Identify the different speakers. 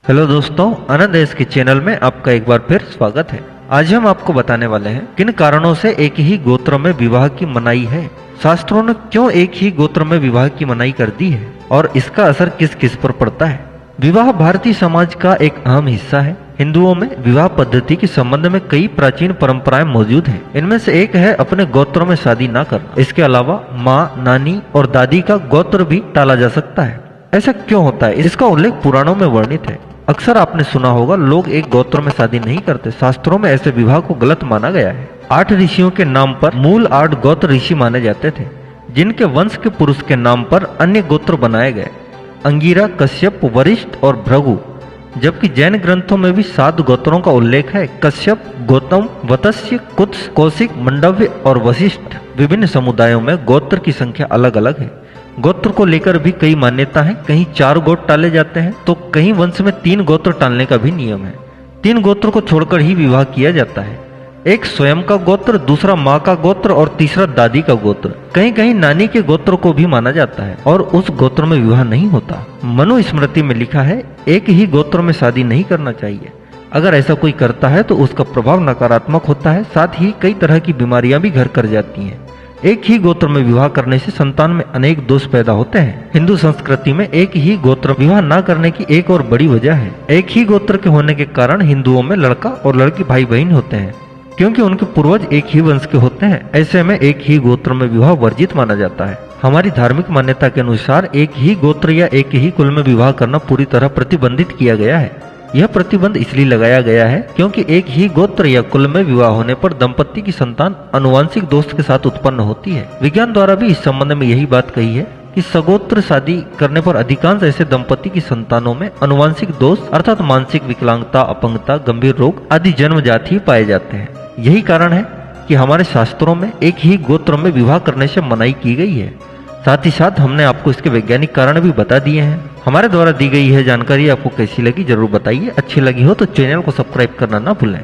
Speaker 1: Hello दोस्तों, आनंद देश के चैनल में आपका एक बार फिर स्वागत है। आज हम आपको बताने वाले हैं किन कारणों से एक ही गोत्र में विवाह की मनाही है, शास्त्रों ने क्यों एक ही गोत्र में विवाह की मनाही कर दी है और इसका असर किस किस पर पड़ता है। विवाह भारतीय समाज का एक अहम हिस्सा है। हिंदुओं में विवाह पद्धति के संबंध में कई प्राचीन परंपराएं मौजूद हैं। इनमें से एक है अपने गोत्र में शादी न करना। इसके अलावा माँ, नानी और दादी का गोत्र भी टाला जा सकता है। ऐसा क्यों होता है, इसका उल्लेख पुराणों में वर्णित है। अक्सर आपने सुना होगा, लोग एक गोत्र में शादी नहीं करते। शास्त्रों में ऐसे विवाह को गलत माना गया है। 8 ऋषियों के नाम पर मूल 8 गोत्र ऋषि माने जाते थे, जिनके वंश के पुरुष के नाम पर अन्य गोत्र बनाए गए: अंगिरा, कश्यप, वशिष्ठ और भृगु। जबकि जैन ग्रंथों में भी 7 गोत्रों का उल्लेख है: कश्यप, गौतम, वत्स्य, कुत्स, कौशिक, मंडव्य और वशिष्ठ। विभिन्न समुदायों में गोत्र की संख्या अलग अलग है। गोत्र को लेकर भी कई मान्यता है। कहीं 4 गोत्र टाले जाते हैं तो कहीं वंश में 3 गोत्र टालने का भी नियम है। 3 गोत्र को छोड़कर ही विवाह किया जाता है। एक स्वयं का गोत्र, दूसरा माँ का गोत्र और तीसरा दादी का गोत्र। कहीं कहीं नानी के गोत्र को भी माना जाता है और उस गोत्र में विवाह नहीं होता। मनुस्मृति में लिखा है, एक ही गोत्र में शादी नहीं करना चाहिए। अगर ऐसा कोई करता है तो उसका प्रभाव नकारात्मक होता है, साथ ही कई तरह की बीमारियां भी घर कर जाती हैं। एक ही गोत्र में विवाह करने से संतान में अनेक दोष पैदा होते हैं। हिंदू संस्कृति में एक ही गोत्र विवाह न करने की एक और बड़ी वजह है। एक ही गोत्र के होने के कारण हिंदुओं में लड़का और लड़की भाई बहन होते हैं, क्योंकि उनके पूर्वज एक ही वंश के होते हैं। ऐसे में एक ही गोत्र में विवाह वर्जित माना जाता है। हमारी धार्मिक मान्यता के अनुसार एक ही गोत्र या एक ही कुल में विवाह करना पूरी तरह प्रतिबंधित किया गया है। यह प्रतिबंध इसलिए लगाया गया है क्योंकि एक ही गोत्र या कुल में विवाह होने पर दंपति की संतान अनुवांशिक दोष के साथ उत्पन्न होती है। विज्ञान द्वारा भी इस संबंध में यही बात कही है कि सगोत्र शादी करने पर अधिकांश ऐसे दंपति की संतानों में अनुवांशिक दोष अर्थात मानसिक विकलांगता, अपंगता, गंभीर रोग आदि जन्मजात ही पाए जाते हैं। यही कारण है कि हमारे शास्त्रों में एक ही गोत्र में विवाह करने से मनाही की गई है। साथ ही साथ हमने आपको इसके वैज्ञानिक कारण भी बता दिए हैं। हमारे द्वारा दी गई यह जानकारी आपको कैसी लगी जरूर बताइए। अच्छी लगी हो तो चैनल को सब्सक्राइब करना ना भूलें।